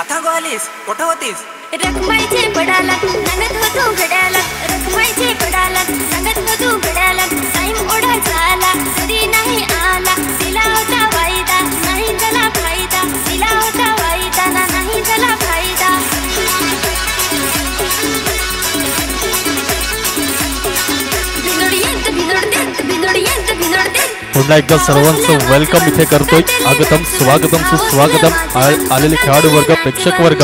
आता गो आलीस, कुठं होतीस? रखमाईचे पडाला सांगत होतो घड्याला, रखमाईचे पडाला सांगत होतो घड्याला. टाइम ओढा झाला तरी नाही आला, दिला होता वायदा नाही झाला फायदा, दिला होता वायदा नाही झाला फायदा. भिनोडियंत भिनोडदेत भिनोडियंत भिनोडदेत. पुन्हा एकदा सर्वांचं वेलकम इथे करतोय. आगतम स्वागतम सुस्वागतम. आलेले खेळाडू वर्ग, प्रेक्षक वर्ग,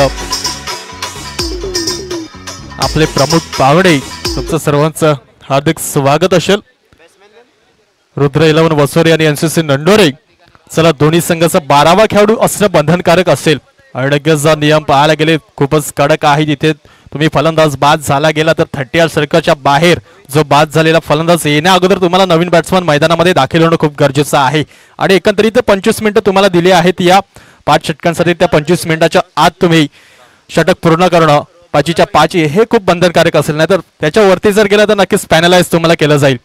आपले प्रमुख पाहुणे, तुमचं सर्वांचं हार्दिक स्वागत असेल. रुद्र 11 वसोरी आणि एनसीसी नंडोरे. चला, दोन्ही संघाचा 12वा खेळाडू असणं बंधनकारक असेल. अडगचा नियम पाहायला गेले खूपच कडक आहे. जिथे तुम्ही फलंदाज बाद झाला गेला तर 30 सर्कलच्या बाहेर जो बाद झालेला फलंदाज येण्या अगोदर तुम्हाला नवीन बॅट्समन मैदानामध्ये दाखल होणं खूप गरजेचं आहे. आणि एकंदरीत 25 मिनिटं तुम्हाला दिली आहेत या 5 षटकांसाठी. त्या 25 मिनिटाच्या आत तुम्ही षटक पूर्ण करणं 5च्या 5 हे खूप बंधनकारक असेल. नाही तर त्याच्यावरती जर गेलं तर नक्कीच पॅनलाइज तुम्हाला केलं जाईल.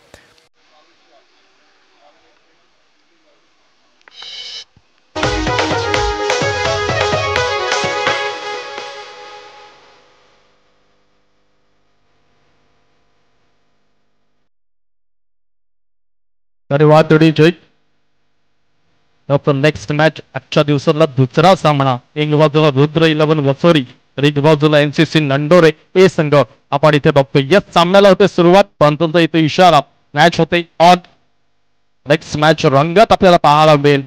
धन्यवाद जोडी जय. नेक्स्ट मॅच आजच्या दिवसातला दुसरा सामना. एक बाजूला रुद्र 11 वसोरी तर एक बाजूला एनसीसी नंडोरे हे संघ आपण इथे बघतोय. या सामन्याला होते सुरुवात, पंतचा इथे इशारा. मॅच होते ऑन. नेक्स्ट मॅच रंगात आपल्याला पाहायला मिळेल.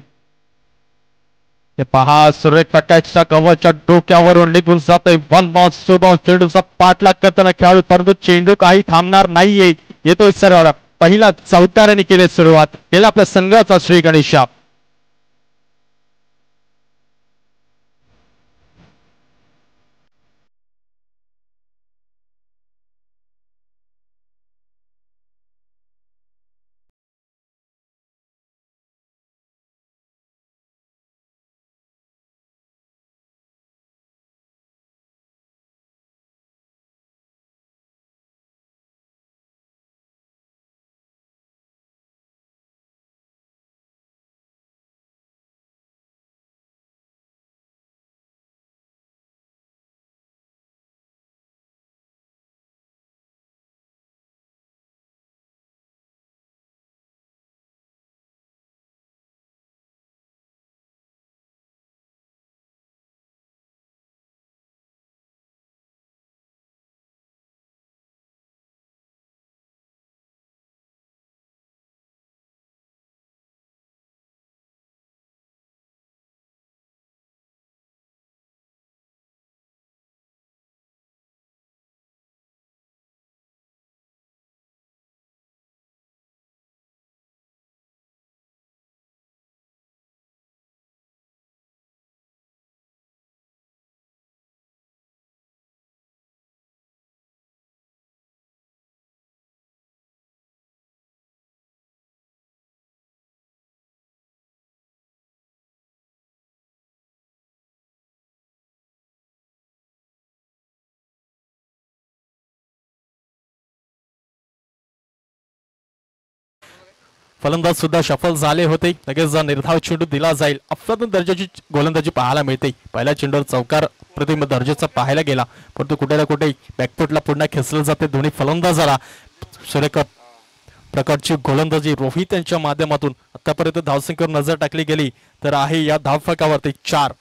ते पहा, सुरेख फटाक्याच्या कव्हरच्या डोक्यावरून निघून जातोय. वन बॉन्स टू बॉन्स, चेंडूचा पाठलाग करताना खेळाडू, परंतु चेंडू काही थांबणार नाहीये. येतोय सरळ. पहिला चौकाराने केली सुरुवात. केला आपल्या संघाचा श्री गणेशा. फलंदाज सुद्धा सफल झाले होते. लगेच निर्धाव चेंडू दिला जाईल. अफलातून दर्जाची गोलंदाजी पाहायला मिळते. पहिल्या चेंडूवर चौकार प्रतिम दर्जाचा पाहायला गेला, परंतु कुठे ना कुठे बॅकफुटला पुन्हा खेचलं जाते दोन्ही फलंदाजाला. सुरेख प्रकारची गोलंदाजी रोहित यांच्या माध्यमातून आतापर्यंत धावसंख्येवर नजर टाकली गेली तर आहे या धावफलकावरती 4.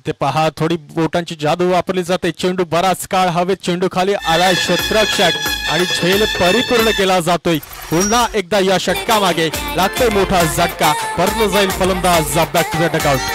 ते पहा, थोडी बोटांची जादू वापरली जाते. चेंडू बराच काळ हवेत, चेंडू खाली आलाय क्षेत्ररक्षक आणि झेल परिपूर्ण केला जातोय. पुन्हा एकदा या षटकामागे लागतोय मोठा झटका. परत जाईल फलंदाज बॅक टू द डगआउट.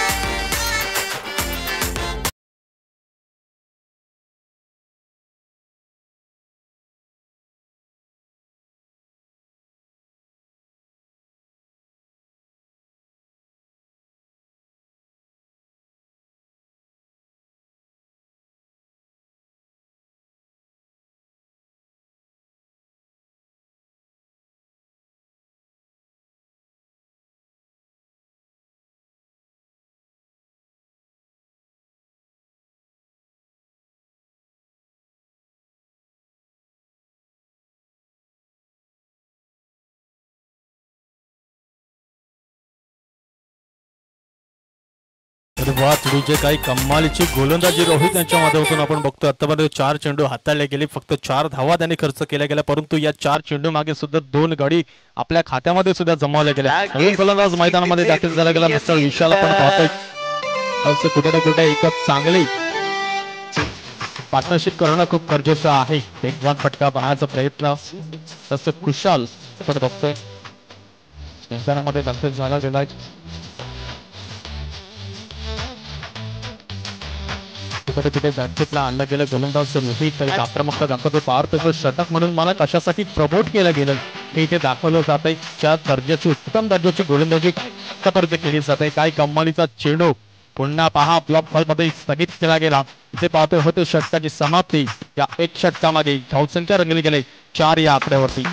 अरे वा, तुझे काही कमालीची गोलंदाजी रोहित यांच्या माध्यमातून आपण बघतो. आतापर्यंत 4 चेंडू हाताळले गेले, फक्त 4 धावा त्यांनी खर्च केल्या गेल्या, परंतु या 4 चेंडू मागे सुद्धा 2 गडी आपल्या खात्यामध्ये सुद्धा जमावल्या गेल्या. नवीन फलंदाज मैदानामध्ये दाखल झाला गेला मिस्टर विशाल आपण पाहतोय. असं कुठे ना कुठे एक चांगली पार्टनरशिप करणं खूप गरजेचं आहे. वेगवान फटका पाहण्याचा प्रयत्न तसं कुशाल आपण बघतोय मैदानामध्ये दाखल झाला गेलाय. तिथे बँकेतला आणलं गेलं गोलंदाज रोहित तरी आक्रमकता दाखवतो. पार त्याचं षटक म्हणून मला कशासाठी प्रमोट केलं गेलं हे इथे दाखवलं जात आहे. ज्या दर्जाची उत्तम दर्जाची गोलंदाजी आतापर्यंत केली जाते. काय कमालीचा चेंडू पुन्हा पहा ब्लॉक बॉल मध्ये स्थगित केला गेला. इथे पाहतोय होते षटकाची समाप्ती. या एक षटकामध्ये धावसंख्या रंगली गेले 4 या आकड्यावरती.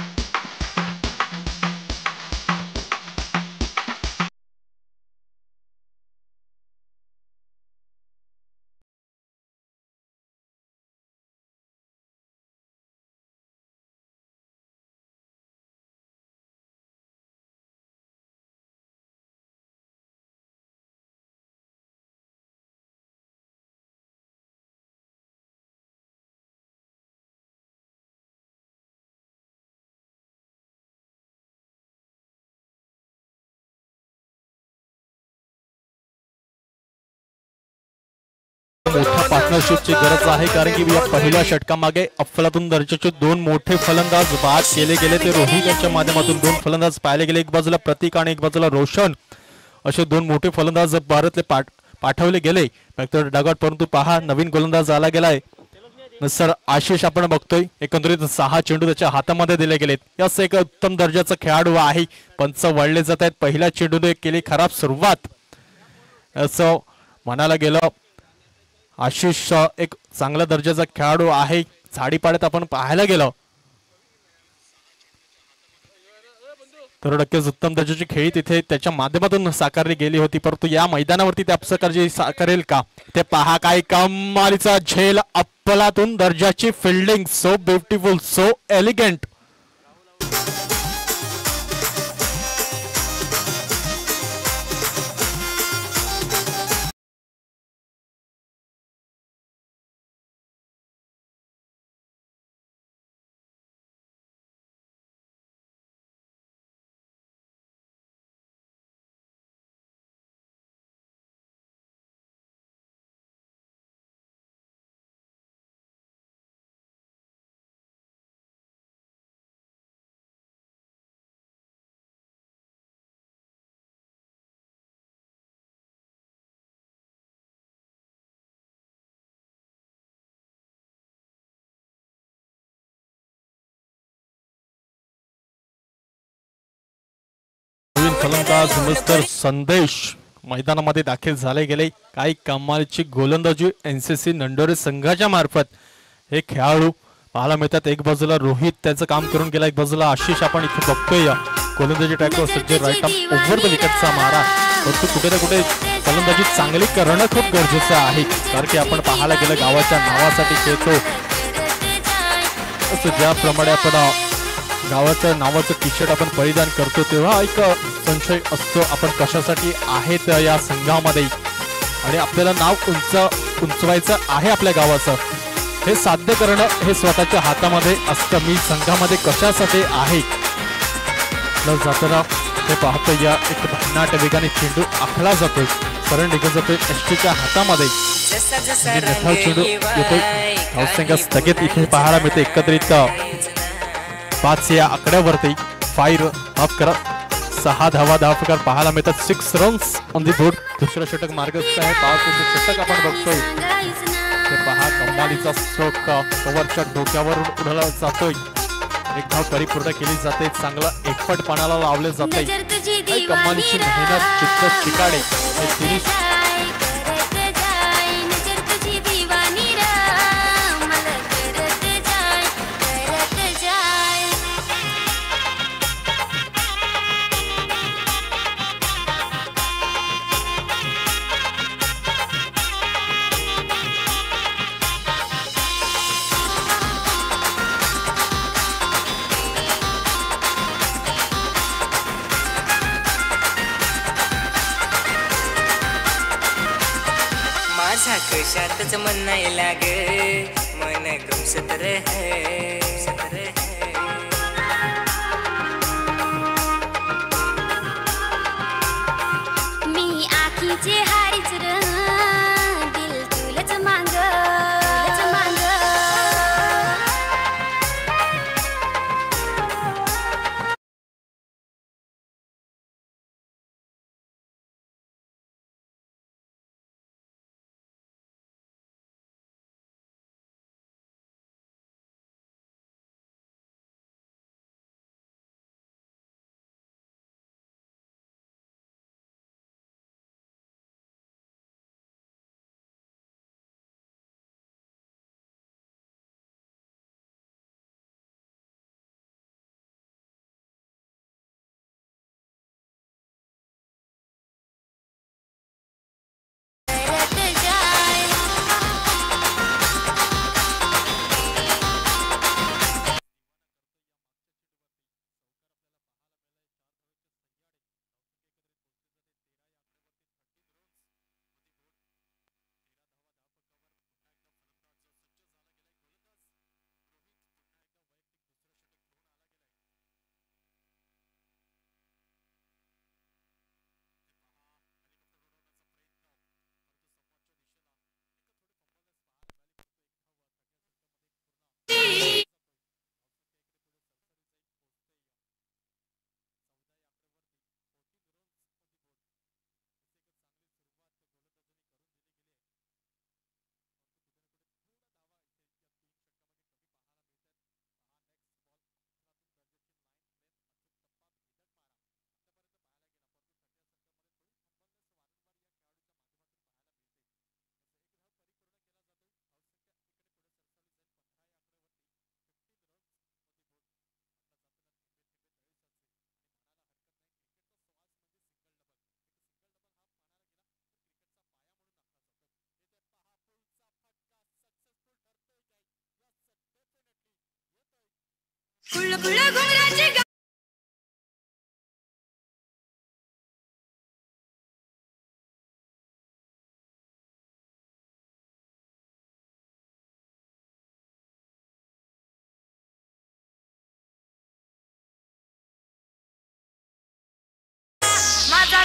मोठ्या पार्टनरशिपची गरज आहे, कारण की या पहिल्या षटकामागे अफलातून दर्जाचे 2 मोठे फलंदाज बाद केले गेले. ते रोहित यांच्या माध्यमातून 2 फलंदाज पाहिले गेले. एक बाजूला प्रतीक आणि एक बाजूला रोशन असे 2 मोठे फलंदाज भारतले पाठवले गेले डगआउट. परंतु पहा नवीन गोलंदाज आला गेलाय सर आशिष आपण बघतोय. एकंदरीत 6 चेंडू त्याच्या हातामध्ये दिले गेलेत. याच एक उत्तम दर्जाचा खेळाडू आहे. पंच वळले जात आहेत. पहिल्या चेंडूने केली खराब सुरुवात असं म्हणायला गेलं. आशिष एक चांगल्या दर्जाचा खेळाडू आहे. झाडीपाड्यात आपण पाहायला गेलो तर नक्कीच उत्तम दर्जाची खेळी तिथे त्याच्या माध्यमातून साकारली गेली होती. परंतु या मैदानावरती त्या प्रकारची साकारेल का ते पहा. काय कमालीचा झेल, अफलातून दर्जाची fielding, so beautiful, so elegant. फलंदाज मिस्टर संदेश मैदानामध्ये दाखल झाले गेले. काही कमालीची गोलंदाजी एनसीसी नंडोरे संघाच्या मार्फत हे खेळाडू पाहायला मिळतात. एक बाजूला रोहित त्याचं काम करून गेला, एक बाजूला आशिष आपण इथे बघतोय. गोलंदाजी ट्रॅकवर सज्ज राईट आर्म ओव्हर द विकेटचा मारा. परंतु कुठे ना कुठे फलंदाजी चांगली करणं खूप गरजेचं आहे, कारण की आपण पाहायला गेलं गावाच्या नावासाठी खेळतो. ज्याप्रमाणे आपण गावाच्या नावाचं टी शर्ट आपण परिधान करतो तेव्हा एक संशय असतो आपण कशासाठी आहेत या संघामध्ये आणि आपल्याला नाव उंचवायचं आहे आपल्या गावाचं. हे साध्य करणं हे स्वतःच्या हातामध्ये असतं. मी संघामध्ये कशासाठी आहे जाताना हे पाहतो. या एक भन्नाट वेगाने चेंडू आखला जातोय, सरळ निघत जातोय एसटीच्या हातामध्ये. चेंडू येतोय, धावसंख्या स्थगित इथे पाहायला मिळते. एकत्रित 5 या आकड्यावरती फायर ऑफ करत 6 धावा धावफलकावर पाहायला मिळतात. 6 रन्स ऑन दी बोर्ड. दुसरं षटक मार्गस्थ आहे. पावसाचं षटक आपण बघतोय. ते पहा कमालीचा स्ट्रोक कव्हरच्या डोक्यावर उडवला जातोय. एक धाव परिपूर्ण केली जाते. चांगला एकपटपणाला लावले जाते. कमालीची मेहनत, चित्त चिकाडे माझा कशातच मन नाही लाग मन गुमसत रह मी आखीचे हारीच र दिल तुलच मांग कुळ कुळ घुंगराची माझा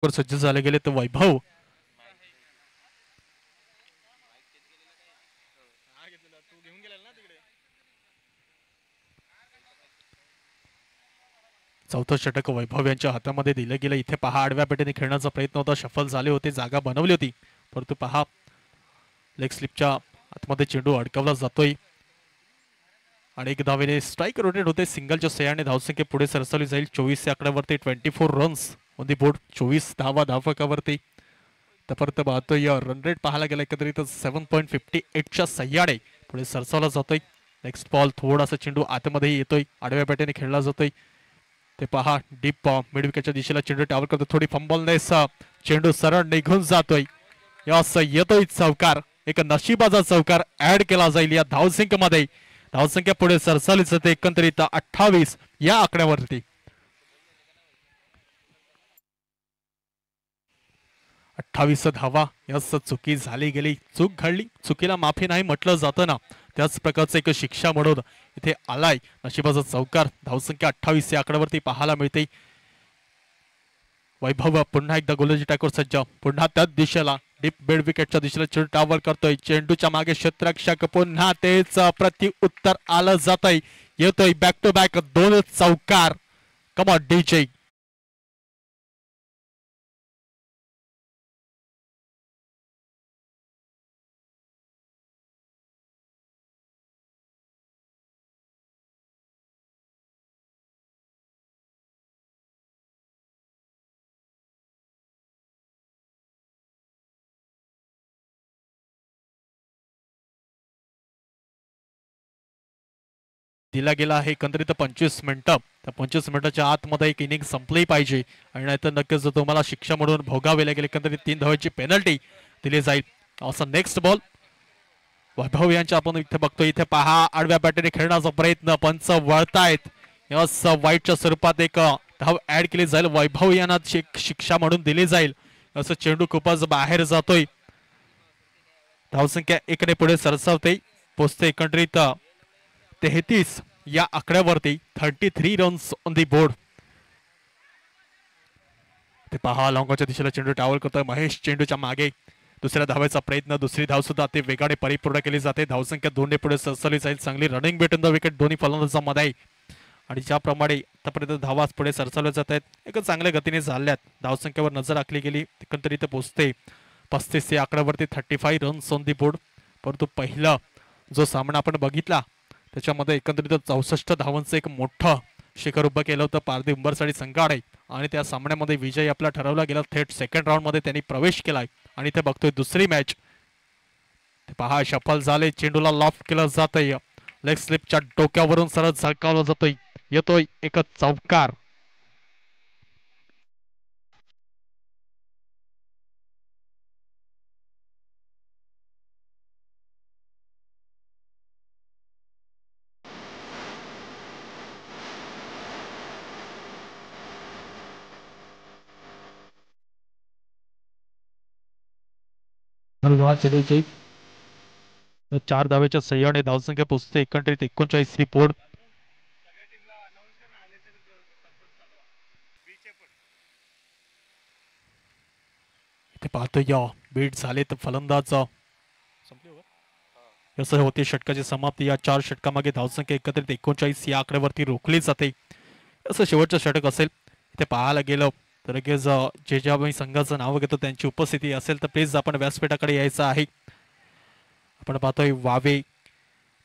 वर सज्ज झाले गेले तर वैभव चौथं षटक वैभव यांच्या हातामध्ये दिलं गेलं. इथे पहा आडव्या पेटीने खेळण्याचा प्रयत्न होता, सफल झाले होते, जागा बनवली होती, परंतु पहा लेग स्लिपच्या आतमध्ये चेंडू अडकवला जातोय आणि एक धावेने स्ट्राईक रोटेट होते. सिंगलच्या सहाय्याने धावसंख्या पुढे सरसवली जाईल. 24 या आकड्यावरती 24 रन्स ऑन दी बोर्ड, 24 धावा धावफलकावरती. परत पाहतोय रन रेट पाहायला गेला एकत्रित 7.58च्या सह्याने पुढे सरसावला जातोय. नेक्स्ट बॉल थोडासा चेंडू आतमध्ये येतोय, आडव्या पेटीने खेळला जातोय. ते पहा डीप मिड विकेटच्या दिशेला चेंडू टावर करतो, थोडी फंबलनेस चेंडू सरळ निघून जातोय. यास येतोय चौकार, एक नशिबाचा चौकार ऍड केला जाईल या धावसंख्येमध्ये. धावसंख्या पुढे सरसावली जाते एकंदरीत 28 या आकड्यावरती. 28 धावा. यास चुकी झाली गेली, चूक घडली, चुकीला माफी नाही म्हटलं जातं ना, त्याच प्रकारचं एक शिक्षा म्हणून इथे आलाय नशिबाचा चौकार. धावसंख्या 28 या आकड्यावरती पाहायला मिळते. वैभव पुन्हा एकदा गोलंदाजी टाकवर सज्ज, पुन्हा त्याच दिशेला डीप बेड विकेटच्या दिशेला चेंडू टावर करतोय. चेंडूच्या मागे क्षेत्ररक्षक, पुन्हा तेच प्रति उत्तर आलं जातंय. येतोय बॅक टू बॅक 2 चौकार. Come on DJ. दिला गेला आहे एकंदरीत 25 मिनिटं. त्या 25 मिनिटाच्या आतमध्ये एक इनिंग संपली पाहिजे आणि नाहीतर नक्कीच तुम्हाला शिक्षा म्हणून भोगावे लागेल. एकंदरीत 3 धावांची पेनल्टी दिली जाईल. असा नेक्स्ट बॉल वैभव यांच्या आपण इथे बघतो. इथे पहा आडव्या बॅटरीने खेळण्याचा प्रयत्न, पंच वळतायत. यस वाईटच्या स्वरूपात एक धाव ऍड केली जाईल, वैभव यांना शिक्षा म्हणून दिली जाईल. असं चेंडू खूपच बाहेर जातोय. धावसंख्या 1 ने पुढे सरसावते, पोचते एकंदरीत 33 या आकड्यावरती. 33 रन्स ऑन दी बोर्ड. ते पहा लॉंगच्या दिशेला चेंडू टावल करतोय महेश. चेंडूच्या मागे दुसऱ्या धावाचा प्रयत्न, दुसरी धाव सुद्धा ते वेगाने परिपूर्ण केली जाते. धावसंख्या 2 ने पुढे सरसवली जाईल. चांगली रनिंग भेटून द विकेट दोन्ही फलंदाजांमध्ये आणि ज्याप्रमाणे आतापर्यंत धावा पुढे सरसवल्या जात आहेत, एक चांगल्या गतीने झाल्यात. धावसंख्येवर नजर राखली गेली एकंदरीत पोचते 35 या आकड्यावरती. 35 रन्स ऑन दी बोर्ड. परंतु पहिला जो सामना आपण बघितला त्याच्यामध्ये एकंदरीत 64 धावांचं एक मोठं शिखर उभं केलं होतं पारधी उंबरसाडी संघाने आणि त्या सामन्यामध्ये विजय आपला ठरवला गेला. थेट सेकंड राऊंड मध्ये त्यांनी प्रवेश केलाय आणि ते बघतोय दुसरी मॅच. पहा सफल झाले, चेंडूला लॉफ्ट केलं जातंय, लेग स्लिपच्या डोक्यावरून सरळ झळकावलं जातोय. येतोय एक चौकार. चेंडूची 4 धावेच्या सह्याने धावसंख्या पोहोचते एकंदरीत 39 ही बोर्ड. इथे पाहतोय या बीट झाले तर फलंदाज असं होते षटकाची समाप्ती. या 4 षटकामागे धावसंख्या एकत्रित 39 या आकड्यावरती रोखली जाते. असं शेवटचं षटक असेल. इथे पाहायला गेलं तर लगेच जे ज्या मी संघाचं नाव घेतो त्यांची उपस्थिती असेल तर प्लीज आपण व्यासपीठाकडे यायचं आहे. आपण पाहतोय वावे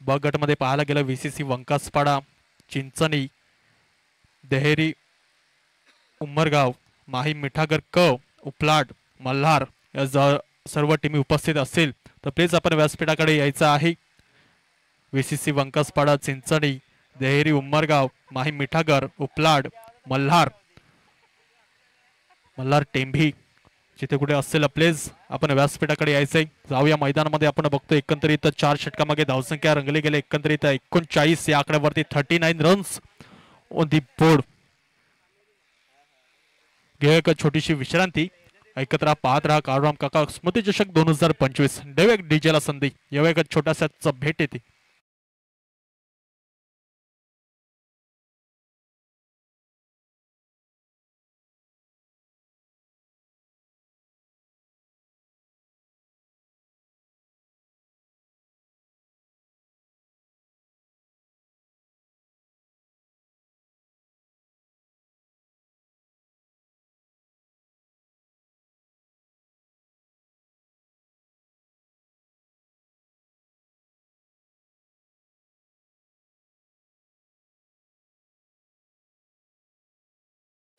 ब गटमध्ये पाहायला गेलं VCC वंकासपाडा, चिंचणी, देहेरी, उमरगाव, माहीम, मिठागर क, उपलाड, मल्हार या सर्व टीमी उपस्थित असतील तर प्लीज आपण व्यासपीठाकडे यायचं आहे. VCC वंकासपाडा, चिंचणी, देहेरी, उमरगाव, माहीम, मिठागर, उपलाड, मल्हार, टेंभी जिथे कुठे असेल प्लीज आपण व्यासपीठाकडे यायचंय. जाऊया मैदानामध्ये. आपण बघतो एकंदरीत 4 षटकामागे धावसंख्या रंगली गेले एकंदरीत 39 या आकड्यावरती. 39 रन्स ऑन दी बोर्ड. घे एक छोटीशी विश्रांती. ऐकत राहा, पाहत राहा काळूराम काका स्मृती चषक 2025. डीजेला संधी येऊ एक छोटासा भेट येते.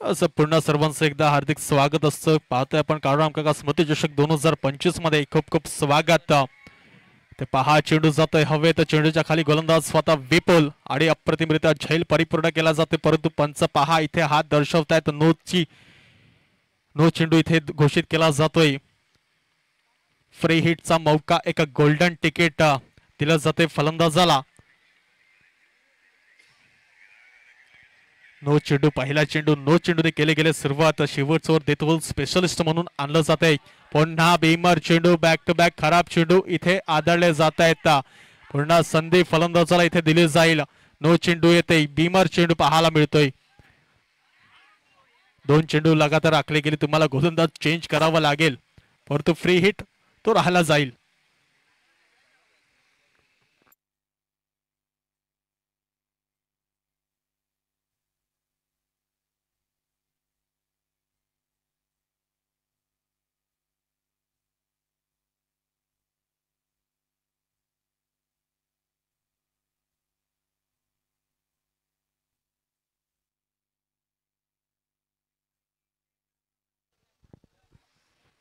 असं पुन्हा सर्वांचं एकदा हार्दिक स्वागत असतं. पाहतोय आपण काळराम काका स्मृती चषक 2025 मध्ये खूप खूप स्वागत. ते पहा चेंडू जातोय हवेत, चेंडूच्या खाली गोलंदाज स्वतः विपुल आणि अप्रतिमरित्या झैल परिपूर्ण केला जाते, परंतु पंच पहा इथे हात दर्शवतायत नो चेंडू इथे घोषित केला जातोय. फ्री हिटचा मौका, एक गोल्डन तिकीट दिलं जाते फलंदाजाला. नो चेंडू, पहिला चेंडू नो चेंडूने केले गेले सुरुवात. शेवटचं ओव्हर देतो स्पेशलिस्ट म्हणून आणलं जात आहे. पुन्हा बीमर चेंडू, बॅक टू बॅक खराब चेंडू इथे आदळले जात आहेत. पुन्हा संधी फलंदाजाला इथे दिली जाईल. नो चेंडू येते, बीमर चेंडू पाहायला मिळतोय. 2 चेंडू लगातार आखले गेले, तुम्हाला गोलंदाज चेंज करावा लागेल, परंतु फ्री हिट तो राहायला जाईल.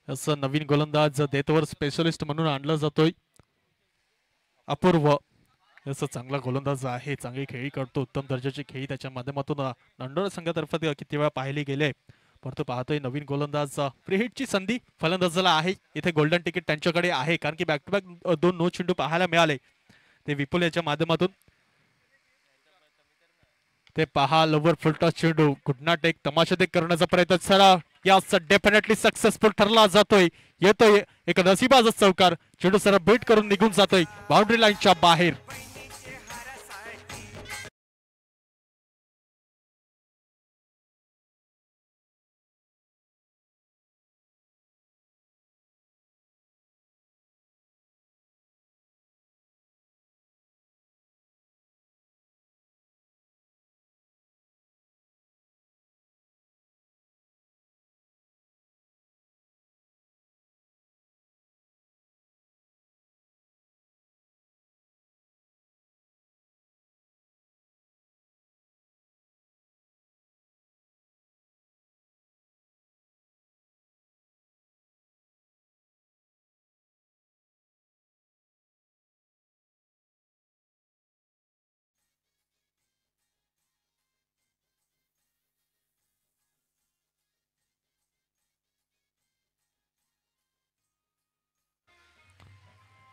असं नवीन गोलंदाज देतवर स्पेशलिस्ट म्हणून आणला जातोय अपूर्व. असं चांगला गोलंदाज आहे, चांगली खेळी करतो, उत्तम दर्जाची खेळी त्याच्या माध्यमातून नंडोर संघातर्फे किती वेळा पाहिली गेले, परंतु पाहतोय नवीन गोलंदाज. फ्री हिटची संधी फलंदाजाला आहे, इथे गोल्डन तिकीट त्यांच्याकडे आहे, कारण की बॅक टू बॅक 2 नो चेंडू पाहायला मिळाले ते विपुल याच्या माध्यमातून. ते पहा लवर फुलटॉस चेंडू, गुडना टेक तमाशादेक करण्याचा प्रयत्न सरा यास डेफिनेटली सक्सेसफुल ठरला जातोय. येतोय एक नशिबाचा चौकार, चेंडू सर बेट करून निघून जातोय बाउंड्री लाईनच्या बाहेर.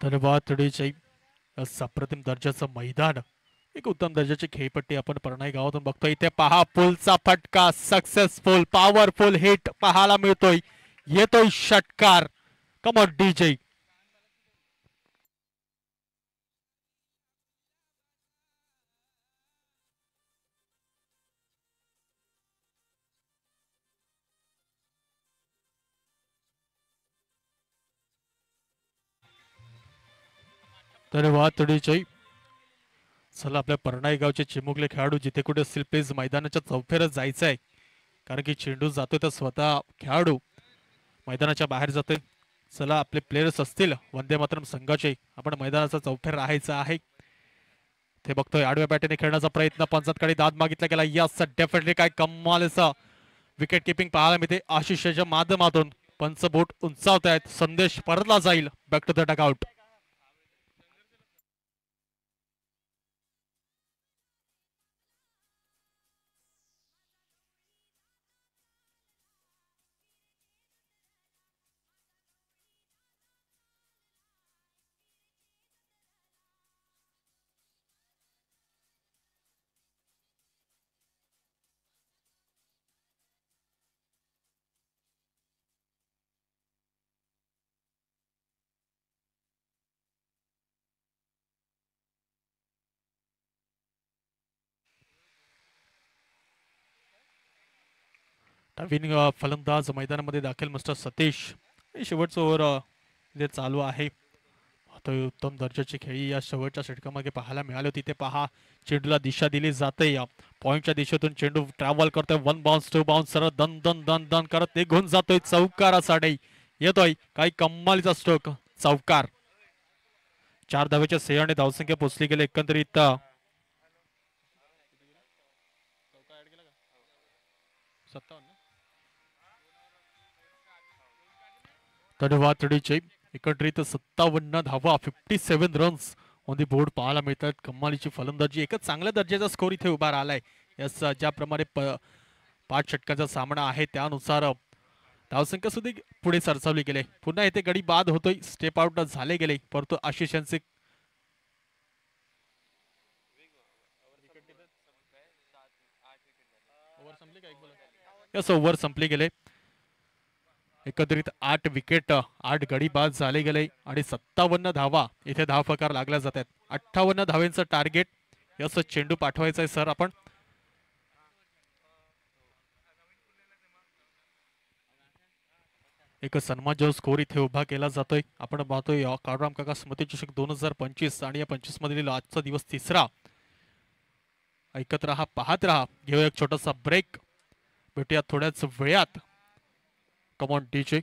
धन्यवाद तडीचे. अप्रतिम दर्जाचं मैदान, एक उत्तम दर्जाची खेळपट्टी आपण परनाई गावातून बघतोय. इथे पहा पुलचा फटका, सक्सेसफुल पॉवरफुल हिट पाहायला मिळतोय. येतोय षटकार, कमर डीजे. धन्यवाद तडीचे. चला आपल्या परनाई गावचे चिमुकले खेळाडू जिथे कुठे असतील प्लीज मैदानाच्या चौफेरच जायचं आहे, कारण की चेंडू जातोय तर स्वतः खेळाडू मैदानाच्या बाहेर जातोय. चला आपले प्लेयर्स असतील वंदे मातरम संघाचे, आपण मैदानाचा चौफेर राहायचा आहे. ते बघतोय आडव्या बॅटीने खेळण्याचा प्रयत्न, पंचांकडे दाद मागितला गेला. यास डेफिनेटली काय कमालीचा विकेट किपिंग पाहायला मिळते आशिषच्या माध्यमातून. पंच बोट उंचावत आहेत, संदेश परतला जाईल बॅक टू द डगआउट. नवीन फलंदाज मैदानामध्ये दाखल मिस्टर सतीश. शेवटचं ओव्हर जे चालू आहे, आता उत्तम दर्जाची खेळी या शेवटच्या षटकामध्ये पाहायला मिळाली होती. ते पहा चेंडूला दिशा दिली जाते, या पॉइंटच्या दिशेतून चेंडू ट्रॅव्हल करतोय. 1 बाउन्स 2 बाउन्स सरळ दन दन दन दन करत निघून जातोय चौकारासाठी. येतोय काही कमालीचा स्ट्रोक, चौकार. 4 धावेच्या सेयाने धावसंख्या पोचली गेली एकंदरीत 57. धन्यवाद तडीचे. एकत्रित 57 धावा 57 रन्स ऑन दी बोर्ड पाहायला मिळतात. कमालीची फलंदाजी, एकच चांगल्या दर्जाचा स्कोर इथे उभा राहिलाय. यस, ज्याप्रमाणे 5 षटकाचा सामना आहे त्यानुसार धावसंख्या सुद्धा पुढे सरसावली गेले. पुन्हा इथे गडी बाद होतोय, स्टेप आउट झाले गेले, परंतु आशिष यांचे यस ओव्हर संपले गेले. एकत्रित 8 विकेट 8 गडी बाद झाले गेले आणि 57 धावा इथे धावफकार लागल्या जातात. 58 धावेंचं टार्गेट. यस, चेंडू पाठवायचा आहे सर आपण. एक सन्मानजनक स्कोर इथे उभा केला जातोय. आपण पाहतोय काळूराम काका स्मृती चषक 2025 आणि या 25 मधील आजचा दिवस तिसरा. ऐकत राहा, पाहत राहा. घेऊया एक छोटासा ब्रेक, भेटूया थोड्याच वेळात. Come on DJ.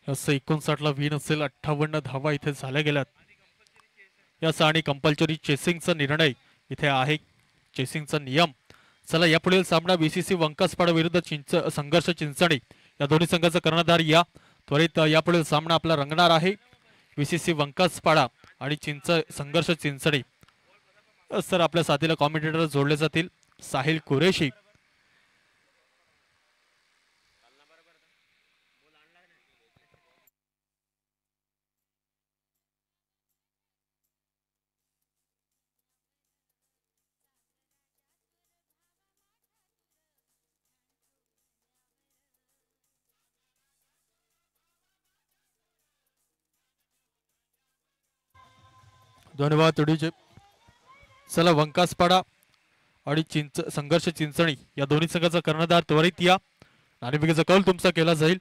असं 59 ला विन असेल. 58 धावा इथे झाल्या गेल्यात. यास आणि कंपल्सरी चेसिंगचा निर्णय इथे आहे, चेसिंगचा नियम. चला, यापुढील सामना बीसीसी वंकासपाडा विरुद्ध संघर्ष चिंचणी या दोन्ही संघाचा कर्णधार या त्वरित यापुढील सामना आपला रंगणार आहे. बीसीसी वंकासपाडा आणि संघर्ष चिंचणी. सर, आपल्या साथीला कॉमेंटेटर जोडले जातील. साहिल कुरेशी. धन्यवाद तडीचे. चला, वंकासपाडा आणि संघर्ष चिंचणी या दोन्ही संघाचा कर्णधार त्वरित या. नाणेफेकीचा कौल तुमचा केला जाईल.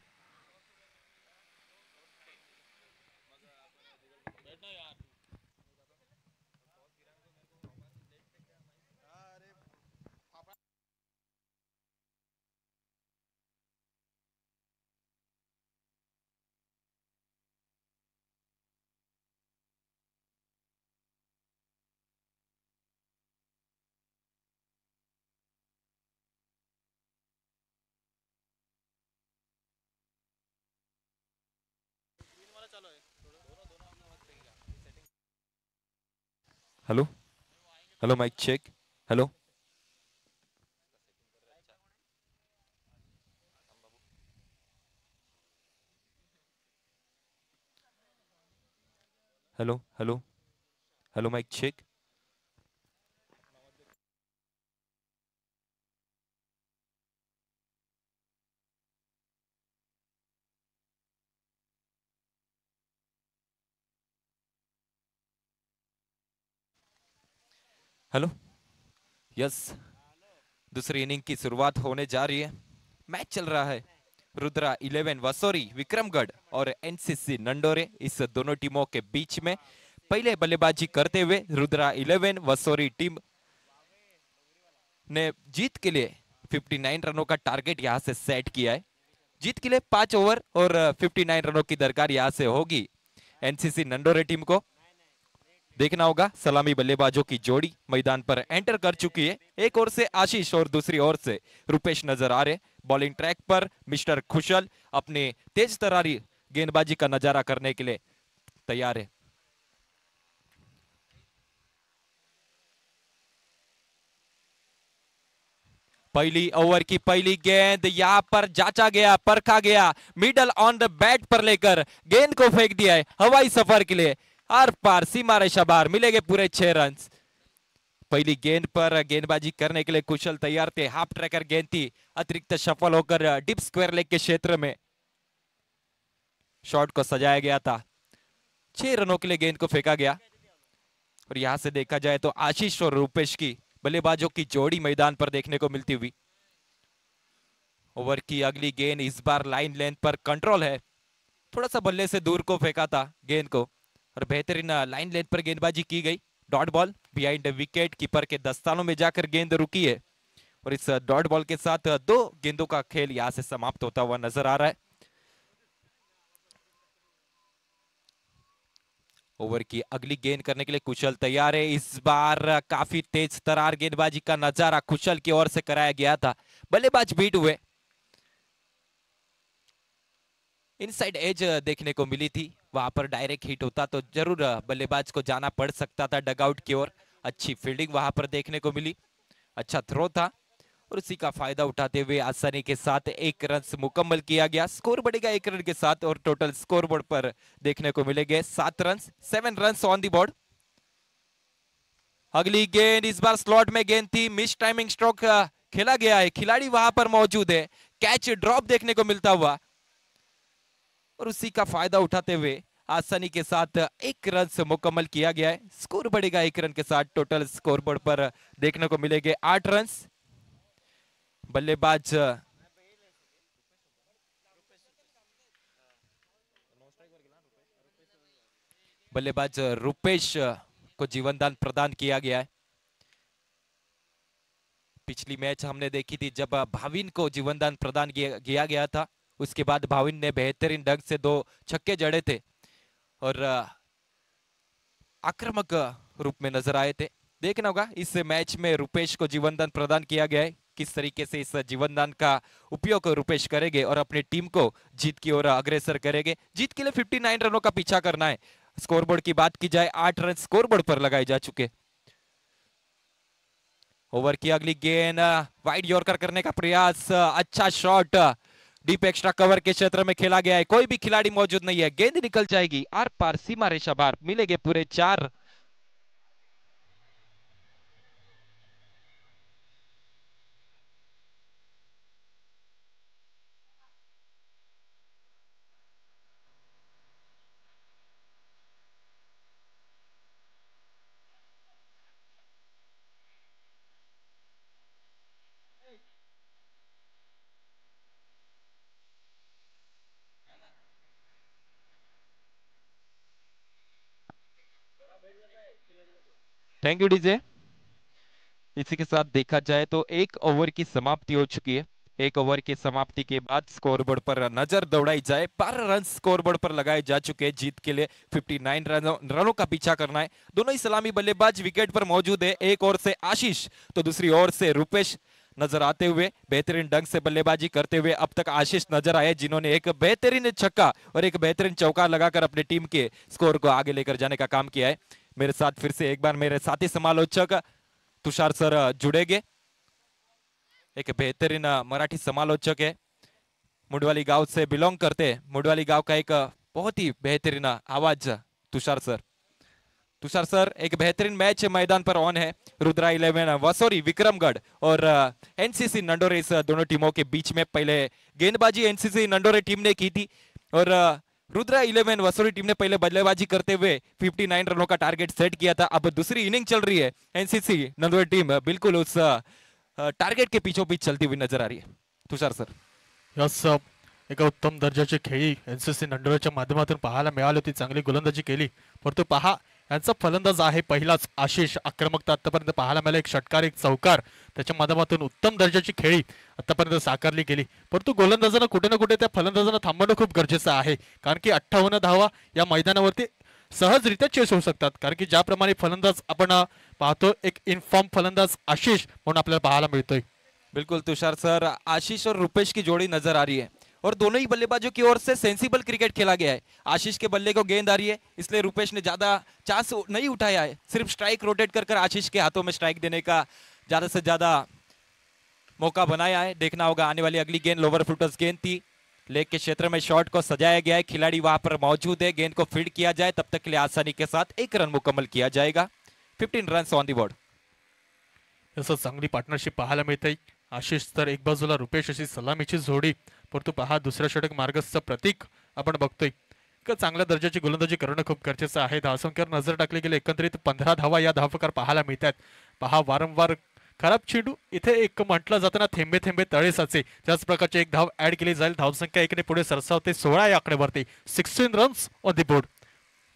Hello hello, mike check. Hello hello hello hello, mike check. Hello. Yes, दूसरी इनिंग की शुरुआत होने जा रही है. मैच चल रहा है रुद्रा 11 वसोरी विक्रमगढ़ और एनसीसी नंडोरे, इस दोनों टीमों के बीच में. पहले बल्लेबाजी करते हुए रुद्रा 11 वसोरी टीम ने जीत के लिए 59 रनों का टारगेट यहां से सेट किया है. जीत के लिए 5 ओवर और 59 रनों की दरकार यहां से होगी एनसीसी नंडोरे टीम को. देखना होगा सलामी बल्लेबाजों की जोड़ी मैदान पर एंटर कर चुकी है। एक ओर से आशीष और दूसरी ओर से रुपेश नजर आ रहे। बॉलिंग ट्रैक पर मिस्टर खुशल अपने तेज तरारी गेंदबाजी का नजारा करने के लिए तैयार है। पहली ओवर की पहली गेंद यहां पर जांचा गया, परखा गया, मिडल ऑन द बैट पर लेकर गेंद को फेंक दिया है हवाई सफर के लिए। आर पार सीमा रेखा बाहर, मिलेंगे पूरे 6 रन। पहली गेंद पर गेंदबाजी करने के लिए कुशल तैयार थे। हाफ ट्रैकर गेंद थी, अतिरिक्त सफल होकर डीप स्क्वायर लेग के क्षेत्र में शॉट को सजाया गया था। 6 रनों के लिए गेंद को फेंका गया। और यहां से देखा जाए तो आशीष और रूपेश की बल्लेबाजों की जोड़ी मैदान पर देखने को मिलती हुई। ओवर की अगली गेंद इस बार लाइन लेंथ पर कंट्रोल है, थोड़ा सा बल्ले से दूर को फेंका था गेंद को और बेहतरीन लाइन लेंथ पर गेंदबाजी की गई। Dot ball behind wicket keeper के दस्तानों में जाकर गेंद रुकी है और इस डॉट बॉल के साथ 2 गेंदों का खेल यहां से समाप्त होता हुआ नजर आ रहा है। ओवर की अगली गेंद करने के लिए कुशल तैयार है। इस बार काफी तेज तरार गेंदबाजी का नजारा कुशल की ओर से कराया गया था। बल्लेबाज बीट हुए, इनसाइड एज देखने को मिली थी, वहां पर डायरेक्ट हिट होता तो जरूर बल्लेबाज को जाना पड़ सकता था डगआउट की ओर। अच्छी फील्डिंग वहां पर देखने को मिली, अच्छा थ्रो था और उसी का फायदा उठाते हुए आसानी के साथ 1 रन मुकम्मल किया गया। स्कोर बढ़ेगा 1 रन के साथ और टोटल स्कोर बोर्ड पर देखने को मिलेंगे 7 run, 7 run on the board. अगली गेंद इस बार स्लॉट में गेंद थी, मिस टाइमिंग स्ट्रोक खेला गया है, खिलाड़ी वहां पर मौजूद है, कैच ड्रॉप देखने को मिलता हुआ और उसी का फायदा उठाते हुए आसानी के साथ 1 रन से मुकम्मल किया गया है। स्कोर बढ़ेगा 1 रन के साथ, टोटल स्कोर बोर्ड पर देखने को मिलेंगे 8 रन। बल्लेबाज रुपेश को जीवनदान प्रदान किया गया है। पिछली मैच हमने देखी थी जब भाविन को जीवनदान प्रदान किया गया था, उसके बाद भाविन ने बेहतरीन ढंग से 2 छक्के जड़े थे और आक्रामक रूप में नजर आए थे। देखना होगा इस मैच में रुपेश को जीवनदान प्रदान किया गया है, किस तरीके से इस जीवनदान का उपयोग रुपेश करेंगे और अपनी टीम को जीत की ओर अग्रसर करेंगे। जीत के लिए 59 रनों का पीछा करना है। स्कोरबोर्ड की बात की जाए 8 रन स्कोरबोर्ड पर लगाए जा चुके। ओवर की अगली गेंद वाइड यॉर्कर करने का प्रयास, अच्छा शॉट डीप एक्स्ट्रा कवर के क्षेत्र में खेला गया है, कोई भी खिलाड़ी मौजूद नहीं है, गेंद निकल जाएगी आर पार सीमा रेखा बाहर, मिलेंगे पूरे 4। Thank you DJ. इसी के साथ देखा जाए तो 1 ओवर की समाप्ति हो चुकी है। 1 ओवर की समाप्ति के बाद स्कोरबोर्ड पर नजर दौड़ाई जाए, 12 रन स्कोरबोर्ड पर लगाए जा चुके हैं। जीत के लिए 59 रनों का पीछा करना है। दोनों ही सलामी बल्लेबाज विकेट पर मौजूद है, एक ओर से आशीष तो दूसरी ओर से रुपेश नजर आते हुए बेहतरीन ढंग से बल्लेबाजी करते हुए अब तक आशीष नजर आए, जिन्होंने एक बेहतरीन छक्का और एक बेहतरीन चौका लगाकर अपनी टीम के स्कोर को आगे लेकर जाने का काम किया है। मेरे साथ फिर से एक बार मेरे साथी समालोचक तुषार सर जुड़ेंगे। एक बेहतरीन मराठी समालोचक है, मुंडवाली गांव से बिलोंग करते हैं। मुंडवाली गांव का एक बहुत ही बेहतरीन आवाज तुषार सर। तुषार सर, एक बेहतरीन मैच मैदान पर ऑन है। रुद्रा 11 वसोरी विक्रमगढ़ और एनसीसी नंडोरे, इस दोनों टीमों के बीच में पहले गेंदबाजी एनसीसी नंडोरे टीम ने की थी और रुद्रा 11 वसोरी टीम ने पहले बल्लेबाजी करते हुए 59 रनों का टारगेट सेट किया था। अब दूसरी इनिंग चल रही है, एनसीसी नंदोरे टीम बिल्कुल उस टारगेट के पीछों बीच चलती हुई नजर आ रही है। तुषार सर, यस, एक उत्तम दर्जाची खेळी एनसीसी नंडोरेच्या माध्यमातून पाहायला मिळाली होती, चांगली गोलंदाजी केली, परंतु पहा यांचा फलंदाज आहे पहिलाच आशिष, आक्रमकता आतापर्यंत पाहायला मिळाली, एक षटकार एक चौकार, त्याच्या माध्यमातून उत्तम दर्जाची खेळी आतापर्यंत साकारली गेली, परंतु गोलंदाजांना कुठे ना कुठे त्या फलंदाजांना थांबवणं खूप गरजेचं आहे, कारण की 58 धावा या मैदानावरती सहजरित्या चेस होऊ शकतात, कारण की ज्याप्रमाणे फलंदाज आपण पाहतो एक इनफॉर्म फलंदाज आशिष म्हणून आपल्याला पाहायला मिळतोय. बिल्कुल तुषार सर, आशीष और रुपेश की जोड़ी नजर आ रही है और दोनों ही बल्लेबाजों की ओर से सेंसिबल क्रिकेट खेला गया है। आशीष के बल्ले को गेंद आ रही है, इसलिए रुपेश ने ज्यादा चांस नहीं उठाया है, सिर्फ स्ट्राइक रोटेट कर आशीष के हाथों में स्ट्राइक देने का ज्यादा से ज्यादा मौका बनाया है। देखना होगा आने वाली अगली गेंद लोअर फुटर्स गेंद थी, लेग के क्षेत्र में शॉट को सजाया गया है, खिलाड़ी वहां पर मौजूद है, गेंद को फीड किया जाए तब तक के लिए आसानी के साथ 1 रन मुकम्मल किया जाएगा। 15 रन ऑन द बोर्ड। जसं चांगली पार्टनरशिप पाहायला मिळते. आशिष तर एक बाजूला रुपेश अशी सलामीची जोडी, परंतु पहा दुसऱ्या षटक मार्गस्थ प्रतीक आपण बघतोय. चांगल्या दर्जाची गोलंदाजी करणं खूप गरजेचं आहे. धावसंख्येवर नजर टाकली गेली एकंदरीत 15 धावा या धावफकार पाहायला मिळतात. पहा वारंवार खराब चेंडू, इथे एक म्हटलं जातं ना थेंबे थेंबे तळे साचे, त्याच प्रकारची एक धाव ऍड केली जाईल. धावसंख्या 1 ने पुढे सरसावते 16 या आकडेवरती. 16 रन्स ऑन द बोर्ड.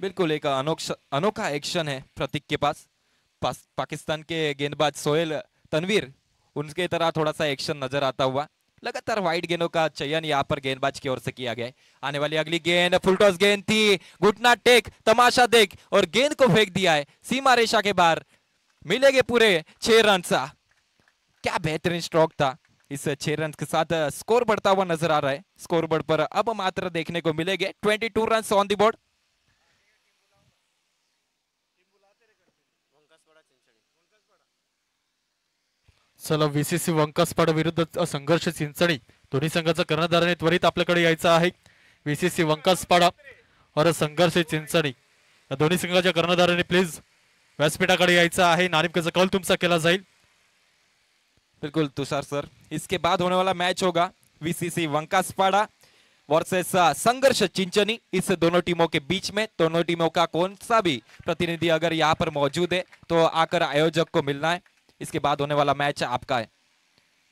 बिल्कुल एक अनोखा एक्शन है प्रतीक के पास। पाकिस्तान के गेंदबाज सोहेल तनवीर, उनके तरह थोड़ा सा एक्शन नजर आता हुआ। लगातार वाइड गेंदों का चयन यहाँ पर गेंदबाज की ओर से किया गया है। आने वाली अगली गेंद फुल टॉस गेंद थी, घुटना टेक, तमाशा देख और गेंद को फेंक दिया है सीमा रेखा के बाहर। मिलेंगे पूरे 6 रन सा। क्या बेहतरीन स्ट्रोक था। इस 6 रन के साथ स्कोर बढ़ता हुआ नजर आ रहा है। स्कोर बोर्ड पर अब मात्र देखने को मिलेंगे 22 रन ऑन द बोर्ड। चला VCC वंकासपाडा विरुद्ध संघर्ष चिंचणी, दोन्ही संघाचा कर्णधाराने त्वरित आपल्याकडे यायचं आहे. VCC वंकासपाडा और संघर्ष चिंचणी या दोन्ही संघाच्या कर्णधाराने प्लीज व्यासपीठाकडे यायचं आहे. नाणेफेकीचा कौल तुमचा केला जाईल. बिल्कुल तुषार सर, इसके बाद होने वाला मैच होगा VCC वंकासपाड़ा वर्सेस संघर्ष चिंचनी। इस दोनों टीमों के बीच में दोनों टीमों का कौन सा भी प्रतिनिधि अगर यहाँ पर मौजूद है तो आकर आयोजक को मिलना है। इसके बाद होने वाला मैच आपका है।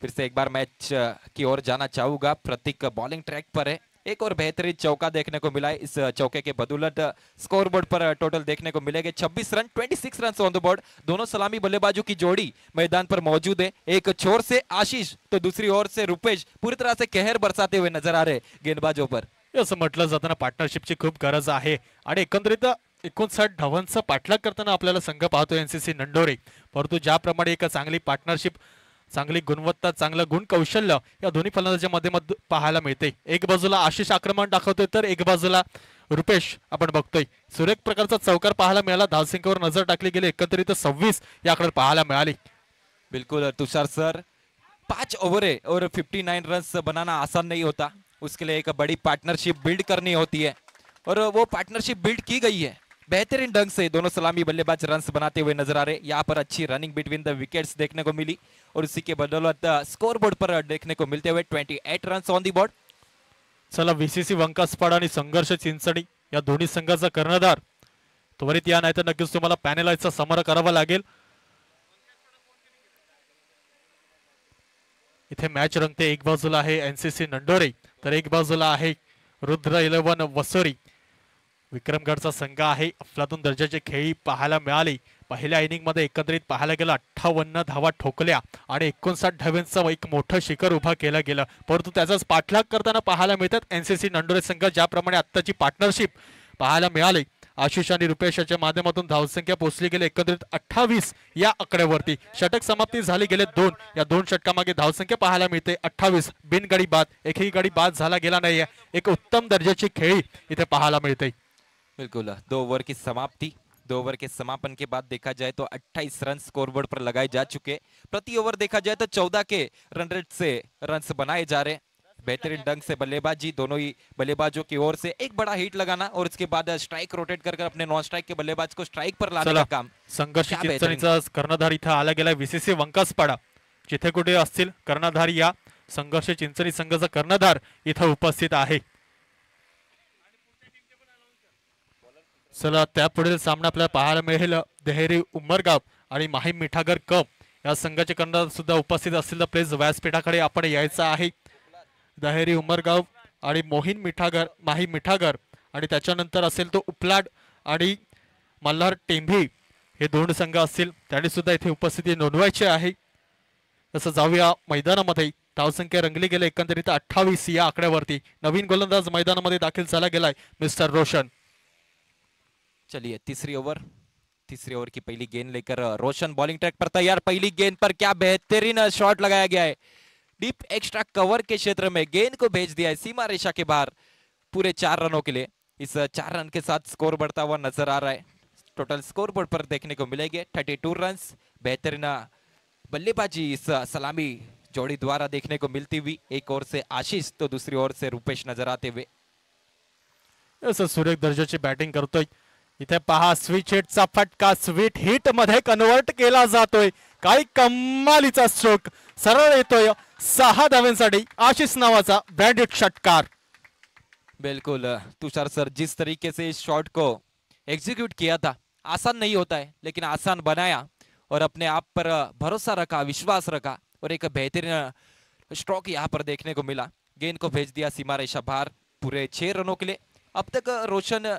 फिर से एक बार मैच की ओर जाना चाहूंगा। प्रतीक बॉलिंग ट्रैक पर है, एक और बेहतरीन चौका देखने को मिला है। इस चौके के बदौलत स्कोर बोर्ड पर टोटल देखने को मिलेंगे 26 run, 26 run on the board. दोनों सलामी बल्लेबाजों की जोड़ी मैदान पर मौजूद है। एक छोर से आशीष तो दूसरी ओर से रुपेश पूरी तरह से कहर बरसाते हुए नजर आ रहे गेंदबाजों पर। असं म्हटलं जाताना पार्टनरशिपची खूप गरज आहे आणि एकंदरीत 59 धावांचा पाठलाग करताना आपल्याला संघ पाहतो NCC नंडोरे, परंतु ज्याप्रमाणे एक चांगली पार्टनरशिप, चांगली गुणवत्ता, चांगलं गुण कौशल्य या दोन्ही फलंदाजांच्या मध्ये पाहायला मिळते. एक बाजूला आशिष आक्रमण दाखवतोय तर एक बाजूला रुपेश आपण बघतोय. सुरेख प्रकारचा चौकार पाहायला मिळाला. धावसंख्येवर नजर टाकली गेली एकंदरीत 26 याकडे पाहायला मिळाली. बिल्कुल तुषार सर, 5 ओवर है और 59 रन बनाना आसान नहीं होता। उसके लिए एक बड़ी पार्टनरशिप बिल्ड करनी होती है और वो पार्टनरशिप बिल्ड की गई है बेहतरीन ढंग से। दोनों सलामी बल्लेबाज रन्स बनाते हुए नजर आ रहे। यहाँ पर अच्छी रनिंग बिटवीन द विकेट्स देखने को मिली और उसी के बदौलत स्कोर बोर्ड पर देखने को मिलते हुए 28 रन ऑन द बोर्ड। चला VCC वंकासपाडा आणि संघर्ष चिंचणी या दोन्ही संघाचा कर्णधार त्वरित या, नाही तर नक्कीच तुम्हाला पॅनलाइजचा सामना करावा लागेल. इथे मॅच रंगते. एक बाजूला आहे NCC नंडोरे तर एक बाजूला आहे रुद्र 11 वसोरी. विक्रमगडचा संघ आहे. अफलातून दर्जाची खेळी पाहायला मिळाली. पहिल्या इनिंग मध्ये एकत्रित पाहायला गेलं 58 धावा ठोकल्या आणि 59 धावांचं एक मोठं शिखर उभा केलं गेलं, परंतु त्याचाच पाठलाग करताना पाहायला मिळतात NCC नंडोरे संघ. ज्याप्रमाणे आत्ताची पार्टनरशिप पाहायला मिळाली, आशिष आणि रुपेशच्या माध्यमातून धावसंख्या पोहोचली गेली एकत्रित 28 या आकड्यावरती. षटक समाप्ती झाली गेले 2. या 2 षटकामागे धावसंख्या पाहायला मिळते 28. बिनगडी बाद, एकही गडी बाद झाला गेला नाहीये. एक उत्तम दर्जाची खेळी इथे पाहायला मिळते. बिल्कुल 2 ओवर की समाप्ति, 2 ओवर के समापन के बाद देखा जाए तो 28 रन स्कोरबोर्ड पर लगाए जा चुके। प्रति ओवर देखा जाए तो 14 के रन रेट से रन्स बनाए जा रहे। बेहतरीन ढंग से बल्लेबाजी दोनों ही बल्लेबाजों की ओर से, एक बड़ा हिट लगाना और उसके बाद स्ट्राइक रोटेट कर अपने नॉन स्ट्राइक के बल्लेबाज को स्ट्राइक पर लाने का काम। संघर्ष चिंचणीचा कर्णधार इथं आला गेला VCC वंकासपाडा. जिथे कुठे असतील कर्णधार या संघर्ष चिंचणी संघाचा कर्णधार इथं उपस्थित आहे. चला त्यापुढील सामना आपल्याला पाहायला मिळेल देहेरी उमरगाव आणि माहीम मिठागर कप या संघाचे कर्णधार सुद्धा उपस्थित असतील तर प्लीज व्यासपीठाकडे आपण यायचं आहे. दहेरी उमरगाव आणि माहीम मिठागर आणि त्याच्यानंतर असेल तो उपलाड आणि मल्हार टेंभी हे 2 संघ असतील, त्यांनी सुद्धा इथे उपस्थिती नोंदवायची आहे. तसं जाऊया मैदानामध्ये. धावसंख्या रंगली गेले एकंदरीत 28 या आकड्यावरती. नवीन गोलंदाज मैदानामध्ये दाखल झाला गेलाय मिस्टर रोशन. चलिए तीसरी ओवर की पहली गेंद लेकर रोशन बॉलिंग ट्रैक पर तैयार। पहली गेंद पर क्या बेहतरीन शॉट लगाया गया है, डीप एक्स्ट्रा कवर के क्षेत्र में गेंद को भेज दिया है सीमा रेखा के बाहर पूरे 4 रनों के लिए। इस 4 रन के साथ स्कोर बढ़ता हुआ नजर आ रहा है। टोटल स्कोर बोर्ड पर देखने को मिलेंगे 32 रन। बेहतरीन बल्लेबाजी इस सलामी जोड़ी द्वारा देखने को मिलती हुई, एक ओर से आशीष तो दूसरी ओर से रुपेश नजर आते हुए। सुरेख दर्जाची बॅटिंग करतोय। इथे पहा स्विच हिटचा फटका स्वीट हिट मध्ये कन्वर्ट केला जातोय। काही कमालीचा स्ट्रोक सरळ येतोय 6 धावांसाठी आशिष नावाचा ब्रँडेड षटकार। बिल्कुल तुषार सर, जिस तरीके से इस शॉट को एग्जीक्यूट किया था, आसान नहीं होता है लेकिन आसान बनाया और अपने आप पर भरोसा रखा, विश्वास रखा और एक बेहतरीन स्ट्रोक यहाँ पर देखने को मिला। गेंद को भेज दिया सीमा रेखा बाहर पूरे 6 रनों के लिए। अब तक रोशन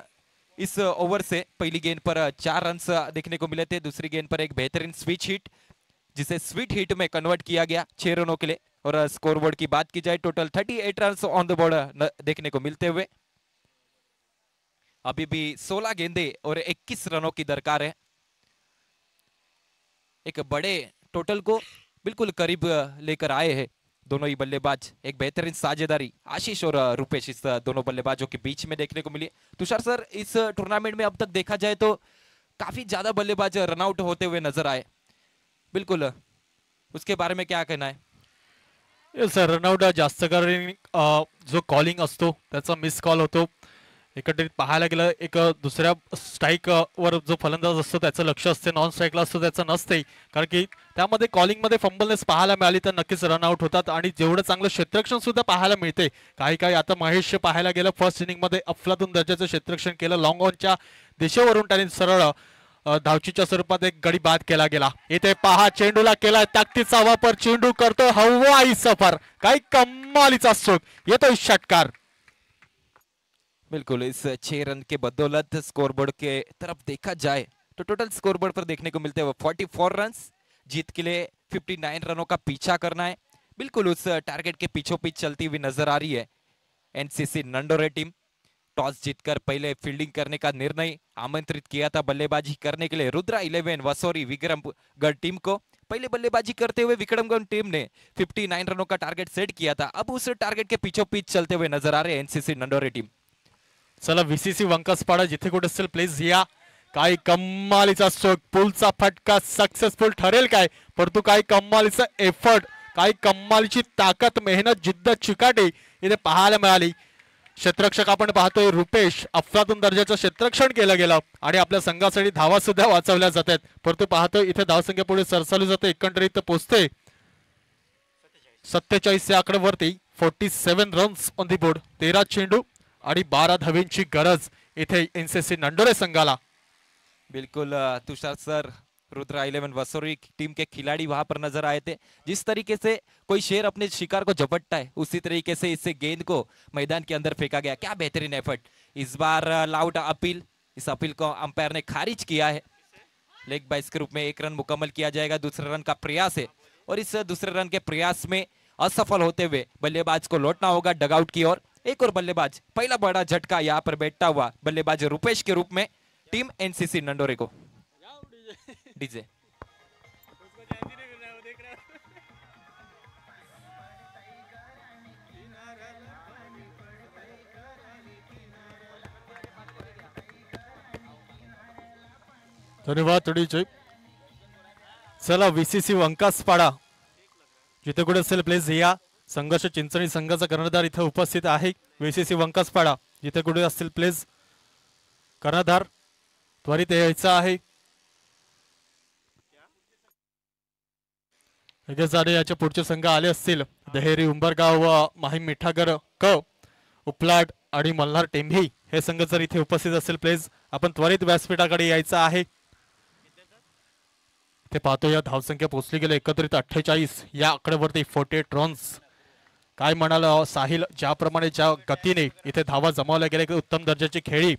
इस ओवर से पहली गेंद पर 4 रन देखने को मिले थे, दूसरी गेंद पर एक बेहतरीन स्विच हिट जिसे स्वीट हिट में कन्वर्ट किया गया 6 रनों के लिए। और स्कोर बोर्ड की बात की जाए total 38 run on the board देखने को मिलते हुए। अभी भी 16 गेंदे और 21 रनों की दरकार है। एक बड़े टोटल को बिल्कुल करीब लेकर आए हैं दोनों ही बल्लेबाज। एक बेहतरीन साझेदारी आशीष और रुपेश इस दोनों बल्लेबाजों के बीच में देखने को मिली। तुषार सर, इस टूर्नामेंट में अब तक देखा जाए तो काफी ज्यादा बल्लेबाज रनआउट होते हुए नजर आए, बिल्कुल उसके बारे में क्या कहना है? सर, रनआउट जास्त करून जो कॉलिंग असतो त्याचा मिस कॉल होतो। एकत्रित पाहायला गेलं एक दुसऱ्या स्ट्राईक वर जो फलंदाज असतो त्याचं लक्ष असते, नॉन स्ट्राईकला असतो त्याचं नसते, कारण की त्यामध्ये कॉलिंग मध्ये फंबलनेस पाहायला मिळाली तर नक्कीच रनआउट होतात आणि जेवढं चांगलं क्षेत्ररक्षण सुद्धा पाहायला मिळते। काही आता महेश पाहायला गेलं फर्स्ट इनिंग मध्ये अफलातून दर्जाचं क्षेत्ररक्षण केलं, लॉंग ऑनच्या दिशेवरून त्याने सरळ धावचीच्या स्वरूपात एक गडी बाद केला गेला। इथे पहा चेंडूला केलाय ताकदीचा वापर, चेंडू करतो हवाई सफर, काही कमालीचा स्ट्रोक येतोय षटकार। बिल्कुल इस 6 रन के बदौलत स्कोरबोर्ड के तरफ देखा जाए तो टोटल स्कोरबोर्ड पर देखने को मिलते हैं 44 रन। जीत के लिए 59 रनों का पीछा करना है, बिल्कुल उस टारगेट के पीछे पीछे चलती हुई नजर आ रही है एनसीसी नंडोरे टीम। टॉस जीतकर पहले फील्डिंग करने का निर्णय आमंत्रित किया था बल्लेबाजी करने के लिए रुद्रा 11 वसोरी विक्रमगढ़ टीम को। पहले बल्लेबाजी करते हुए विक्रमगढ़ टीम ने 59 रनों का टारगेट सेट किया था, अब उस टारगेट के पीछे पीछे चलते हुए नजर आ रहे हैं एनसीसी नंडोरे टीम। चला VCC वंकसपाडा जिथे कुठे असेल प्लीज या। काही कमालीचा स्ट्रोक, पुलचा फटका सक्सेसफुल ठरेल काय, परंतु काही कमालीचा एफर्ट, काही कमालीची ताकद, मेहनत, जिद्द, चिकाटी इथे पाहायला मिळाली। क्षेत्ररक्षक आपण पाहतोय रुपेश, अफलातून दर्जाचं क्षेत्ररक्षण केलं गेलं आणि आपल्या संघासाठी धावा सुद्धा वाचवल्या जातात, परंतु पाहतोय इथे धावसंख्या पुढे सरसावली जाते, एकंदरीत पोहोचते 47 या आकड्यावरती। 47 रन्स ऑन द बोर्ड, 13 चेंडू आणि 12 धावेंची गरज इथे एनसीसी नंडोरे संघाला। बिल्कुल तुषार सर, रुद्रा 11 वसोरी टीम के खिलाड़ी वहां पर नजर आए थे। जिस तरीके से कोई शेर अपने शिकार को झपटता है उसी तरीके से इससे गेंद को मैदान के अंदर फेंका गया। क्या बेहतरीन एफर्ट। इस बार लाउड अपील, इस अपील को अंपायर ने खारिज किया है। लेग बाइस के रूप में 1 रन मुकम्मल किया जाएगा, दूसरे रन का प्रयास है और इस दूसरे रन के प्रयास में असफल होते हुए बल्लेबाज को लौटना होगा डगआउट की ओर। एक और बल्लेबाज, पहला बड़ा झटका यहाँ पर बैठता हुआ बल्लेबाज रुपेश के रूप में टीम एनसीसी नंडोरे को। डीजे धन्यवाद डीजे। चला VCC वंकसपाडा जिथे कुठे असेल प्लीज या। संघर्ष चिंचणी संघाचा कर्णधार इथे उपस्थित आहे। VCC वंकसपाडा जिथे कुठे असतील प्लीज कर्णधार त्वरित यायचा आहे। याच्या पुढचे संघ आले असतील दहेरी उंबरगाव व माहीम मिठागर क उपलाट आणि मल्हार टेंभी हे संघ जर इथे उपस्थित असेल प्लीज आपण त्वरित व्यासपीठाकडे यायचं आहे। ते पाहतो या धावसंख्या पोहोचली गेली एकत्रित 48 या आकड्यावरती 48 रन्स। काय म्हणाला साहिल, ज्याप्रमाणे ज्या गतीने इथे धावा जमावल्या गेल्या उत्तम दर्जाची खेळी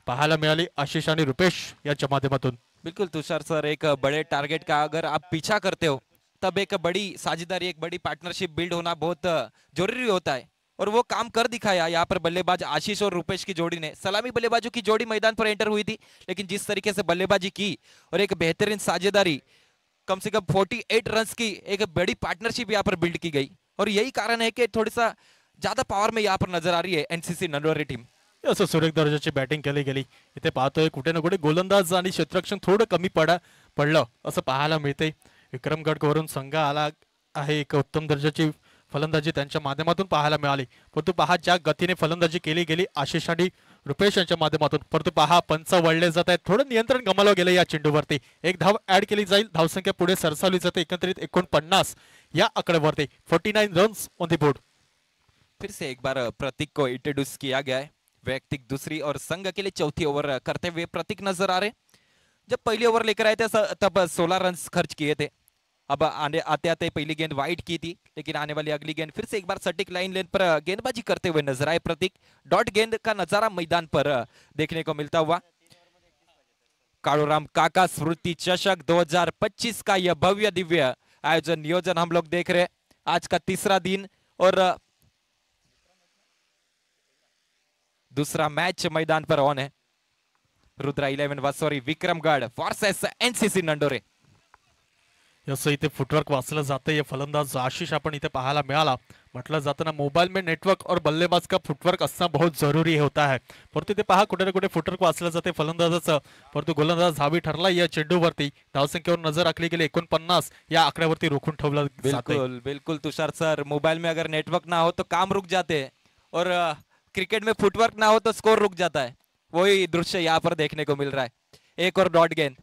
पाहायला मिळाली आशीष आणि रुपेश याच्या माध्यमातून। बिल्कुल तुषार सर, एक बड़े टारगेट का अगर आप पीछा करते हो तब एक बड़ी साझेदारी, एक बड़ी पार्टनरशिप बिल्ड होना बहुत जरूरी होता है। और वो काम कर दिखाया यहाँ पर बल्लेबाज आशीष और रुपेश की जोड़ी ने। सलामी बल्लेबाजों की जोड़ी मैदान पर एंटर हुई थी, लेकिन जिस तरीके से बल्लेबाजी की और एक बेहतरीन साझेदारी, कम से कम 48 रन्स की एक बड़ी पार्टनरशिप यहाँ पर बिल्ड की गई, और यही कारण है कि थोड़ा सा ज्यादा पावर में यहाँ पर नजर आ रही है एनसीसी नंदोरे टीम। असं सुरेख दर्जाची बॅटिंग केली गेली इथे पाहतोय कुठे ना कुठे गोलंदाज आणि क्षेत्ररक्षण थोडं कमी पडलं असं पाहायला मिळते। विक्रमगडवरून संघ आला आहे, एक उत्तम दर्जाची फलंदाजी त्यांच्या माध्यमातून पाहायला मिळाली, परंतु पहा ज्या गतीने फलंदाजी केली गेली आशिष आणि रुपेश यांच्या माध्यमातून, परंतु पहा पंच वळले जात आहेत, थोडं नियंत्रण गमावलं गेलं या चेंडूवरती। एक धाव ऍड केली जाईल, धावसंख्या पुढे सरसावली जाते, एकंदरीत 49 या आकड्यावरती 49 रन्स ऑन द बोर्ड। फिर से एक बार प्रतीक को इंट्रोड्यूस किया गया है, वैयक्तिक दूसरी और संघ के लिए चौथी ओवर करते हुए प्रतीक नजर आ रहे। जब पहली ओवर लेकर आए थे तब 16 रन खर्च किए थे, अब आते आते पहली गेंद वाइड की थी, लेकिन आने वाली अगली गेंद फिर से एक बार सटीक लाइन लेन पर गेंदबाजी करते हुए नजर आए प्रतीक। डॉट गेंद का नजारा मैदान पर देखने को मिलता हुआ। कालूराम काका स्मृति चषक 2025 का यह भव्य दिव्य आयोजन नियोजन हम लोग देख रहे। आज का तीसरा दिन और दूसरा मैच मैदान पर ऑन है। Rudra 11 Vasori Vikramgad versus NCC Nandore. असं इथे फुटवर्क वाचलं जातं, हे फलंदाज आशिष आपण इथे पाहायला मिळाला। म्हटलं जातं ना मोबाइल में नेटवर्क और बल्लेबाज का फुटवर्क असना बहुत जरूरी होता है, परंतु ते पहा कुठे ना कुठे फुटवर्क वाचलं जाते फलंदाजाचं, परंतु गोलंदाज धावी ठरला या चेंडूवरती। धावसंख्येवर नजर आखली गेली 49 या आकड्यावरती रोखून ठेवलं जातंय। बिल्कुल बिल्कुल तुषार सर, मोबाइल में अगर नेटवर्क ना हो तो काम रुक जाते हैं, और क्रिकेट में फुटवर्क ना हो तो स्कोर रुक जाता है। वही दृश्य यहाँ पर देखने को मिल रहा है। एक और डॉट गेंद,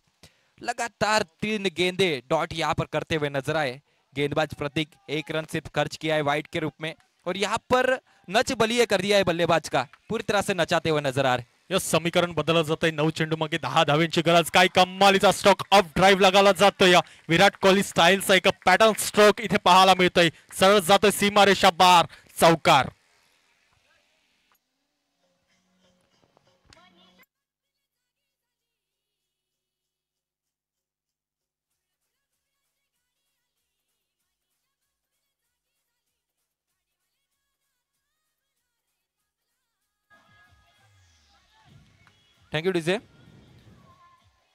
लगातार 3 गेंदे डॉट यहाँ पर करते हुए नजर आए। गेंदबाज प्रतीक 1 रन सिर्फ खर्च किया है वाइड के रूप में, और यहाँ पर नच बलिए कर दिया है बल्लेबाज का, पूरी तरह से नचाते हुए नजर आ रहे। या समीकरण बदलत जातंय, 9 चेंडू मागे 10 धावेंची गरज, काय कमालीचा स्ट्रोक ऑफ ड्राईव्ह लगाला जातोय। विराट कोहली स्टाईलचा एक पॅटर्न स्ट्रोक इथे पाहायला मिळतोय, सरळ जातोय सीमारेषा बार, चौकार। Thank you DJ.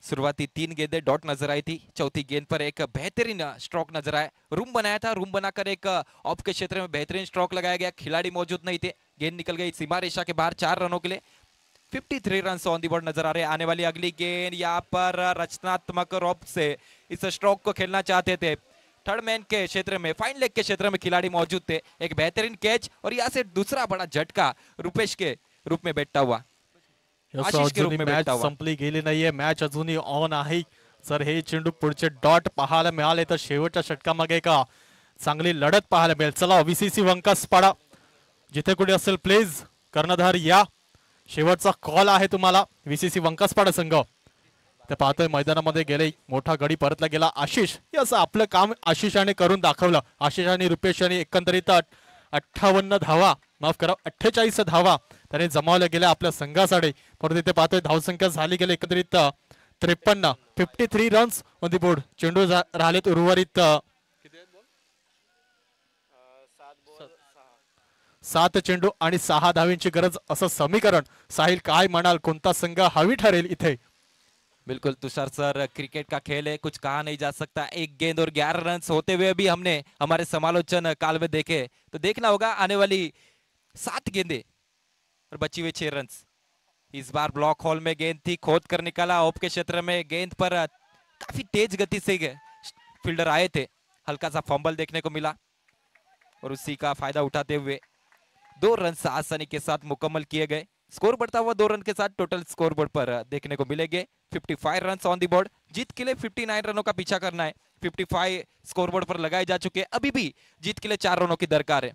शुरुआती 3 गेंदें डॉट नजर आई थी, चौथी गेंद पर एक बेहतरीन स्ट्रोक नजर आया। रूम बनाया था, रूम बनाकर एक ऑफ के क्षेत्र में बेहतरीन स्ट्रोक लगाया गया, खिलाड़ी मौजूद नहीं थे, गेंद निकल गई सीमा रेखा के बाहर 4 रनों के लिए। 53 रन ऑन दी बोर्ड नजर आ रहे। आने वाली अगली गेंद यहाँ पर रचनात्मक रूप से इस स्ट्रोक को खेलना चाहते थे, थर्ड मैन के क्षेत्र में, फाइन लेग के क्षेत्र में खिलाड़ी मौजूद थे, एक बेहतरीन कैच, और यहाँ से दूसरा बड़ा झटका रुपेश के रूप में बैठता हुआ, आशीष के रूप में मॅच बैठता हुआ। संपली गेली नाहीये, मॅच अजूनही ऑन आहे। जर हे चेंडू पुढचे डॉट पाहायला मिळाले तर शेवटच्या षटकामागे का चांगली लढत पाहायला मिळेल। चला व्हीसीसी वंकासपाडा जिथे कुठे असेल प्लीज कर्णधार या, शेवटचा कॉल आहे तुम्हाला। व्हीसीसी वंकासपाडा संघ ते पाहतोय मैदानामध्ये गेले, मोठा गडी परतला गेला आशिष, हे असं आपलं काम आशिषाने करून दाखवलं। आशिष आणि रुपेश यांनी एकंदरीत 58 धावा, माफ करा 48 धावा त्याने जमावल्या गेल्या आपल्या संघासाठी, परंतु इथे पाहतोय धावसंख्या झाली गेली एकंदरीत 53, 53 रन्स ऑन दी बोर्ड। चेंडू राहिलेत उर्वरित 7 चेंडू आणि 6 धावेंची गरज, असं समीकरण। साहिल काय म्हणाल, कोणता संघ हवी ठरेल इथे? बिल्कुल तुषार सर, क्रिकेट का खेल है, कुछ कहा नहीं जा सकता। एक गेंद और 11 रन होते हुए भी हमने हमारे समालोचन काल में देखे, तो देखना होगा आने वाली 7 गेंदे और बची हुई 6 रन। इस बार ब्लॉक हॉल में गेंद थी, खोद कर निकाला ऑफ के क्षेत्र में, गेंद पर काफी तेज गति से फील्डर आए थे, हल्का सा फंबल देखने को मिला, और उसी का फायदा उठाते हुए 2 रन आसानी के साथ मुकम्मल किए गए। स्कोर बढ़ता हुआ 2 रन के साथ टोटल स्कोर बोर्ड पर देखने को मिलेंगे 55 रन ऑन दी बोर्ड। जीत के लिए 59 रनों का पीछा करना है, 55 स्कोर बोर्ड पर लगाए जा चुके हैं, अभी भी जीत के लिए 4 रनों की दरकार है।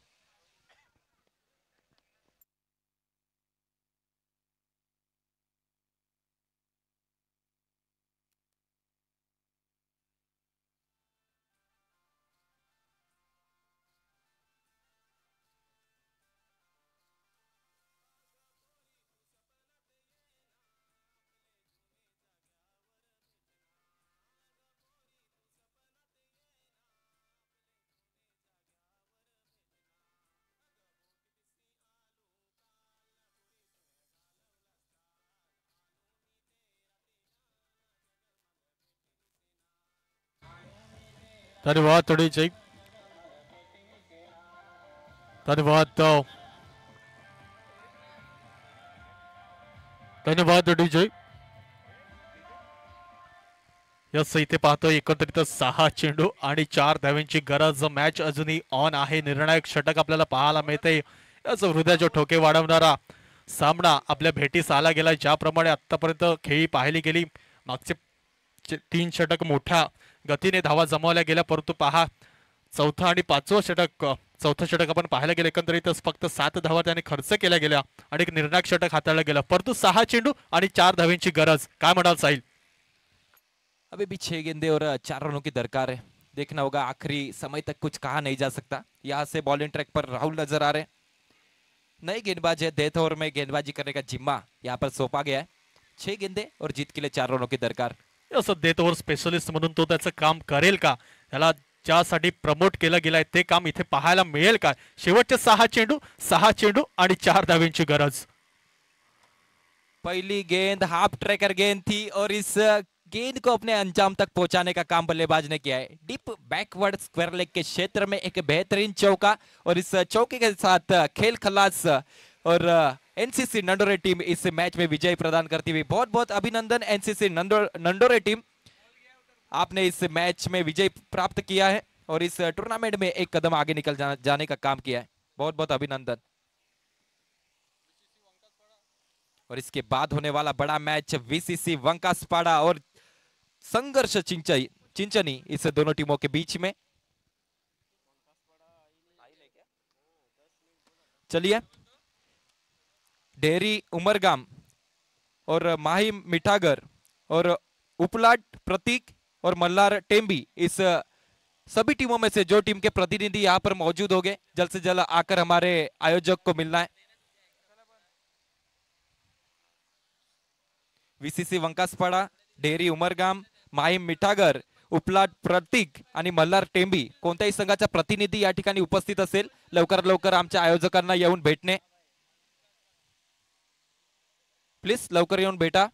धन्यवाद डीजे, धन्यवाद धन्यवाद डीजे. यस, इथे पाहतोय एकत्रित 6 चेंडू आणि 4 धावांची गरज. मॅच अजूनही ऑन आहे. निर्णायक षटक आपल्याला पाहायला मिळते. याच हृदयाचे ठोके वाढवणारा सामना आपल्या भेटीस आला गेला. ज्याप्रमाणे आतापर्यंत खेळी पाहिली गेली, मागचे 3 षटक मोठ्या गतीने धावा जमवल्या गेल्या, परंतु पहा चौथा आणि 5वं षटक, चौथं षटक आपण पाहायला गेलं एकंदरीतच फक्त 7 धावा त्याने खर्च केल्या गेल्या आणि एक निर्णायक षटक हाताळलं गेलं, परंतु 6 चेंडू आणि 4 धावांची गरज. काय म्हणाल साहिल? अभी भी 6 गेंदे और 4 रनों की दरकार है. देखना होगा, आखिरी समय तक कुछ कहा नहीं जा सकता. यहाँ से बॉलिंग ट्रैक पर राहुल नजर आ रहे. नए गेंदबाज है, डेथ ओवर में गेंदबाजी करने का जिम्मा यहाँ पर सौंपा गया है. 6 गेंदे और जीत के लिए 4 रनों की दरकार. असं डेथ ओव्हर स्पेशलिस्ट म्हणून तो त्याचं काम करेल का? त्याला ज्यासाठी प्रमोट केलं गेलंय ते काम इथे पाहायला मिळेल का? शेवटचे 6 चेंडू आणि 4 धावांची गरज. पहली गेंद हाफ ट्रैकर गेंद थी और इस गेंद को अपने अंजाम तक पहुंचाने का काम बल्लेबाज ने किया है. डीप बैकवर्ड स्क्वायर लेग के क्षेत्र में एक बेहतरीन चौका और इस चौके के साथ खेल खलास और एनसीसी नंडोरे टीम इस मैच में विजय प्रदान करती हुई. बहुत बहुत अभिनंदन एनसीसी नंडोरे टीम, आपने इस मैच में विजय प्राप्त किया है और इस टूर्नामेंट में एक कदम आगे निकल जाने का काम किया है. बहुत बहुत अभिनंदन. और इसके बाद होने वाला बड़ा मैच वीसीसी वंकासपाड़ा और संघर्ष चिंचनी, इस दोनों टीमों के बीच में. चलिए, डेरी उमरगाम और माहिम मिठागर और उपलाट प्रतीक और मल्हार टेम्बी, इस सभी टीमों में से जो टीम के प्रतिनिधि यहां पर मौजूद होंगे, जल्द से जल्द आकर हमारे आयोजक को मिलना है. वीसीसी वंकासपाड़ा, डेरी उमरगाम, माहिम मिठागर, उपलाट प्रतीक आणि मल्हार टेंबी कोणत्याही संघाचा प्रतिनिधी या ठिकाणी उपस्थित असेल, लवकरात लवकर आमच्या आयोजकांना येऊन भेटणे. प्लीज लवकर येऊन भेटा.